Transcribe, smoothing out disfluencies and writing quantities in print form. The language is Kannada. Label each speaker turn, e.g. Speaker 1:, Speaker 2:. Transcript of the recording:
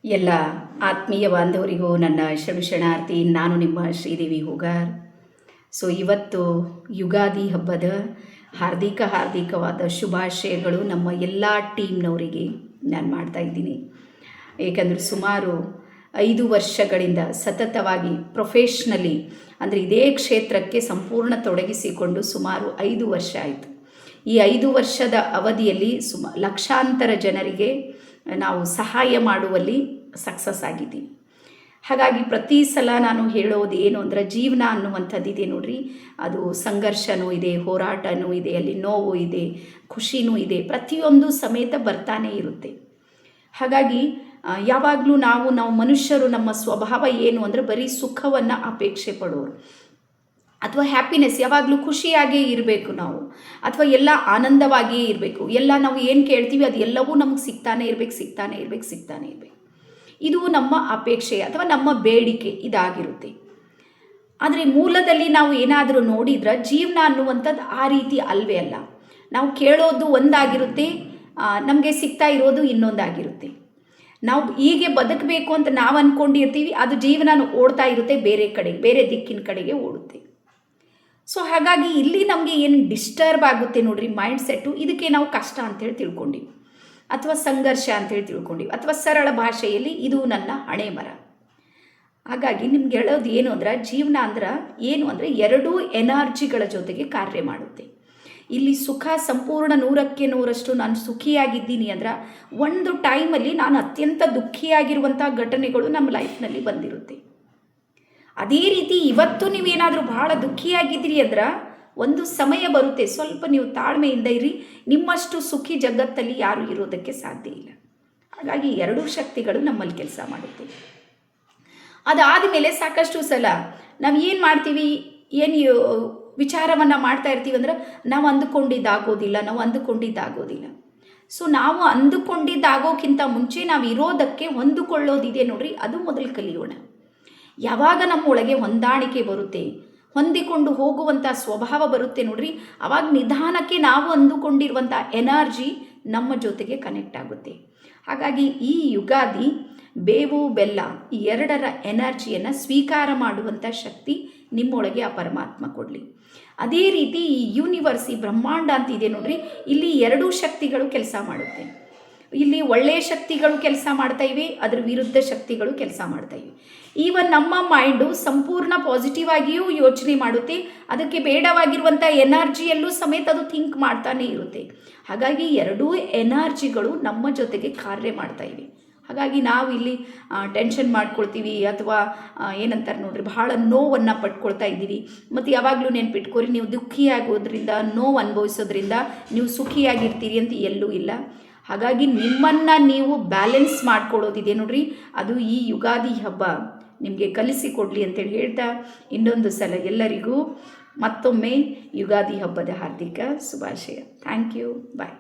Speaker 1: ಎಲ್ಲ ಆತ್ಮೀಯ ಬಾಂಧವರಿಗೂ ನನ್ನ ಶರಣಾರ್ಥಿ. ನಾನು ನಿಮ್ಮ ಶ್ರೀದೇವಿ ಹೂಗಾರ್. ಇವತ್ತು ಯುಗಾದಿ ಹಬ್ಬದ ಹಾರ್ದಿಕವಾದ ಶುಭಾಶಯಗಳು ನಮ್ಮ ಎಲ್ಲ ಟೀಮ್ನವರಿಗೆ ನಾನು ಮಾಡ್ತಾ ಇದ್ದೀನಿ. ಏಕೆಂದರೆ ಸುಮಾರು 5 ವರ್ಷಗಳಿಂದ ಸತತವಾಗಿ ಪ್ರೊಫೆಷ್ನಲಿ ಅಂದರೆ ಇದೇ ಕ್ಷೇತ್ರಕ್ಕೆ ಸಂಪೂರ್ಣ ತೊಡಗಿಸಿಕೊಂಡು ಸುಮಾರು 5 ವರ್ಷ ಆಯಿತು. ಈ 5 ವರ್ಷದ ಅವಧಿಯಲ್ಲಿ ಲಕ್ಷಾಂತರ ಜನರಿಗೆ ನಾವು ಸಹಾಯ ಮಾಡುವಲ್ಲಿ ಸಕ್ಸಸ್ ಆಗಿದ್ದೀವಿ. ಹಾಗಾಗಿ ಪ್ರತಿ ಸಲ ನಾನು ಹೇಳೋದು ಏನು ಅಂದರೆ, ಜೀವನ ಅನ್ನುವಂಥದ್ದಿದೆ ನೋಡ್ರಿ, ಅದು ಸಂಘರ್ಷನೂ ಇದೆ, ಹೋರಾಟನೂ ಇದೆ, ಅಲ್ಲಿ ನೋವು ಇದೆ, ಖುಷಿನೂ ಇದೆ, ಪ್ರತಿಯೊಂದು ಸಮೇತ ಬರ್ತಾನೆ ಇರುತ್ತೆ. ಹಾಗಾಗಿ ಯಾವಾಗಲೂ ನಾವು ಮನುಷ್ಯರು ನಮ್ಮ ಸ್ವಭಾವ ಏನು ಅಂದರೆ ಬರೀ ಸುಖವನ್ನು ಅಪೇಕ್ಷೆ ಪಡೋರು, ಅಥವಾ ಹ್ಯಾಪಿನೆಸ್, ಯಾವಾಗಲೂ ಖುಷಿಯಾಗೇ ಇರಬೇಕು ನಾವು, ಅಥವಾ ಎಲ್ಲ ಆನಂದವಾಗಿಯೇ ಇರಬೇಕು. ಎಲ್ಲ ನಾವು ಏನು ಕೇಳ್ತೀವಿ ಅದು ಎಲ್ಲವೂ ನಮಗೆ ಸಿಗ್ತಾನೆ ಇರಬೇಕು. ಇದು ನಮ್ಮ ಅಪೇಕ್ಷೆ ಅಥವಾ ನಮ್ಮ ಬೇಡಿಕೆ ಇದಾಗಿರುತ್ತೆ. ಆದರೆ ಮೂಲದಲ್ಲಿ ನಾವು ಏನಾದರೂ ನೋಡಿದ್ರೆ ಜೀವನ ಅನ್ನುವಂಥದ್ದು ಆ ರೀತಿ ಅಲ್ವೇ ಅಲ್ಲ. ನಾವು ಕೇಳೋದು ಒಂದಾಗಿರುತ್ತೆ, ನಮಗೆ ಸಿಗ್ತಾ ಇರೋದು ಇನ್ನೊಂದಾಗಿರುತ್ತೆ. ನಾವು ಹೀಗೆ ಬದುಕಬೇಕು ಅಂತ ನಾವು ಅಂದ್ಕೊಂಡಿರ್ತೀವಿ, ಅದು ಜೀವನ ಓಡ್ತಾ ಇರುತ್ತೆ ಬೇರೆ ದಿಕ್ಕಿನ ಕಡೆಗೆ ಓಡುತ್ತೆ. ಹಾಗಾಗಿ ಇಲ್ಲಿ ನಮಗೆ ಏನು ಡಿಸ್ಟರ್ಬ್ ಆಗುತ್ತೆ ನೋಡ್ರಿ ಮೈಂಡ್ಸೆಟ್ಟು, ಇದಕ್ಕೆ ನಾವು ಕಷ್ಟ ಅಂಥೇಳಿ ತಿಳ್ಕೊಂಡಿವಿ, ಅಥವಾ ಸಂಘರ್ಷ ಅಂಥೇಳಿ ತಿಳ್ಕೊಂಡಿವಿ, ಅಥವಾ ಸರಳ ಭಾಷೆಯಲ್ಲಿ ಇದು ನನ್ನ ಹಣೆ ಬರ. ಹಾಗಾಗಿ ನಿಮ್ಗೆ ಹೇಳೋದು ಏನು ಅಂದ್ರೆ, ಜೀವನ ಏನು ಅಂದರೆ 2 ಎನರ್ಜಿಗಳ ಜೊತೆಗೆ ಕಾರ್ಯ ಮಾಡುತ್ತೆ. ಇಲ್ಲಿ ಸುಖ ಸಂಪೂರ್ಣ 100ಕ್ಕೆ 100ರಷ್ಟು ನಾನು ಸುಖಿಯಾಗಿದ್ದೀನಿ ಅಂದ್ರೆ, ಒಂದು ಟೈಮಲ್ಲಿ ನಾನು ಅತ್ಯಂತ ದುಃಖಿಯಾಗಿರುವಂಥ ಘಟನೆಗಳು ನಮ್ಮ ಲೈಫ್ನಲ್ಲಿ ಬಂದಿರುತ್ತೆ. ಅದೇ ರೀತಿ ಇವತ್ತು ನೀವೇನಾದರೂ ಬಹಳ ದುಃಖಿಯಾಗಿದ್ದೀರಿ ಅಂದ್ರೆ ಒಂದು ಸಮಯ ಬರುತ್ತೆ, ಸ್ವಲ್ಪ ನೀವು ತಾಳ್ಮೆಯಿಂದ ಇರಿ, ನಿಮ್ಮಷ್ಟು ಸುಖಿ ಜಗತ್ತಲ್ಲಿ ಯಾರೂ ಇರೋದಕ್ಕೆ ಸಾಧ್ಯ ಇಲ್ಲ. ಹಾಗಾಗಿ 2 ಶಕ್ತಿಗಳು ನಮ್ಮಲ್ಲಿ ಕೆಲಸ ಮಾಡುತ್ತೆ. ಅದಾದ ಮೇಲೆ ಸಾಕಷ್ಟು ಸಲ ನಾವು ಏನು ಮಾಡ್ತೀವಿ, ಏನು ವಿಚಾರವನ್ನು ಮಾಡ್ತಾ ಇರ್ತೀವಿ ಅಂದ್ರೆ, ನಾವು ಅಂದುಕೊಂಡಿದ್ದಾಗೋದಿಲ್ಲ. ನಾವು ಅಂದುಕೊಂಡಿದ್ದಾಗೋಕ್ಕಿಂತ ಮುಂಚೆ ನಾವು ಇರೋದಕ್ಕೆ ಹೊಂದಿಕೊಳ್ಳೋದಿದೆ ನೋಡ್ರಿ, ಅದು ಮೊದಲು ಕಲಿಯೋಣ. ಯಾವಾಗ ನಮ್ಮೊಳಗೆ ಹೊಂದಾಣಿಕೆ ಬರುತ್ತೆ, ಹೊಂದಿಕೊಂಡು ಹೋಗುವಂಥ ಸ್ವಭಾವ ಬರುತ್ತೆ ನೋಡ್ರಿ, ಆವಾಗ ನಿಧಾನಕ್ಕೆ ನಾವು ಅಂದುಕೊಂಡಿರುವಂಥ ಎನರ್ಜಿ ನಮ್ಮ ಜೊತೆಗೆ ಕನೆಕ್ಟ್ ಆಗುತ್ತೆ. ಹಾಗಾಗಿ ಈ ಯುಗಾದಿ ಬೇವು ಬೆಲ್ಲ ಈ 2ರ ಎನರ್ಜಿಯನ್ನು ಸ್ವೀಕಾರ ಮಾಡುವಂಥ ಶಕ್ತಿ ನಿಮ್ಮೊಳಗೆ ಆ ಪರಮಾತ್ಮ ಕೊಡಲಿ. ಅದೇ ರೀತಿ ಈ ಯೂನಿವರ್ಸ್, ಈ ಬ್ರಹ್ಮಾಂಡ ಅಂತಿದೆ ನೋಡ್ರಿ, ಇಲ್ಲಿ 2 ಶಕ್ತಿಗಳು ಕೆಲಸ ಮಾಡುತ್ತೆ. ಇಲ್ಲಿ ಒಳ್ಳೆಯ ಶಕ್ತಿಗಳು ಕೆಲಸ ಮಾಡ್ತಾ ಇವೆ, ಅದರ ವಿರುದ್ಧ ಶಕ್ತಿಗಳು ಕೆಲಸ ಮಾಡ್ತಾ ಇವೆ. ಈವನ್ ನಮ್ಮ ಮೈಂಡು ಸಂಪೂರ್ಣ ಪಾಸಿಟಿವ್ ಆಗಿಯೂ ಯೋಚನೆ ಮಾಡುತ್ತೆ, ಅದಕ್ಕೆ ಬೇಡವಾಗಿರುವಂಥ ಎನರ್ಜಿಯಲ್ಲೂ ಸಮೇತ ಅದು ಥಿಂಕ್ ಮಾಡ್ತಾನೆ ಇರುತ್ತೆ. ಹಾಗಾಗಿ 2 ಎನರ್ಜಿಗಳು ನಮ್ಮ ಜೊತೆಗೆ ಕಾರ್ಯ ಮಾಡ್ತಾ ಇವೆ. ಹಾಗಾಗಿ ನಾವು ಇಲ್ಲಿ ಟೆನ್ಷನ್ ಮಾಡ್ಕೊಳ್ತೀವಿ, ಅಥವಾ ಏನಂತಾರೆ ನೋಡ್ರಿ, ಬಹಳ ನೋವನ್ನು ಪಡ್ಕೊಳ್ತಾ ಇದ್ದೀವಿ. ಮತ್ತು ಯಾವಾಗಲೂ ನೆನ್ಪಿಟ್ಕೊರಿ, ನೀವು ದುಃಖಿಯಾಗೋದ್ರಿಂದ, ನೋವು ಅನುಭವಿಸೋದ್ರಿಂದ ನೀವು ಸುಖಿಯಾಗಿರ್ತೀರಿ ಅಂತ ಎಲ್ಲೂ ಇಲ್ಲ. ಹಾಗಾಗಿ ನಿಮ್ಮನ್ನು ನೀವು ಬ್ಯಾಲೆನ್ಸ್ ಮಾಡ್ಕೊಳ್ಳೋದಿದೆ ನೋಡ್ರಿ, ಅದು ಈ ಯುಗಾದಿ ಹಬ್ಬ ನಿಮಗೆ ಕಲಿಸಿಕೊಡ್ಲಿ ಅಂತೇಳಿ ಹೇಳ್ತಾ, ಇನ್ನೊಂದು ಸಲ ಎಲ್ಲರಿಗೂ ಮತ್ತೊಮ್ಮೆ ಯುಗಾದಿ ಹಬ್ಬದ ಹಾರ್ದಿಕ ಶುಭಾಶಯ. Thank you. ಬಾಯ್.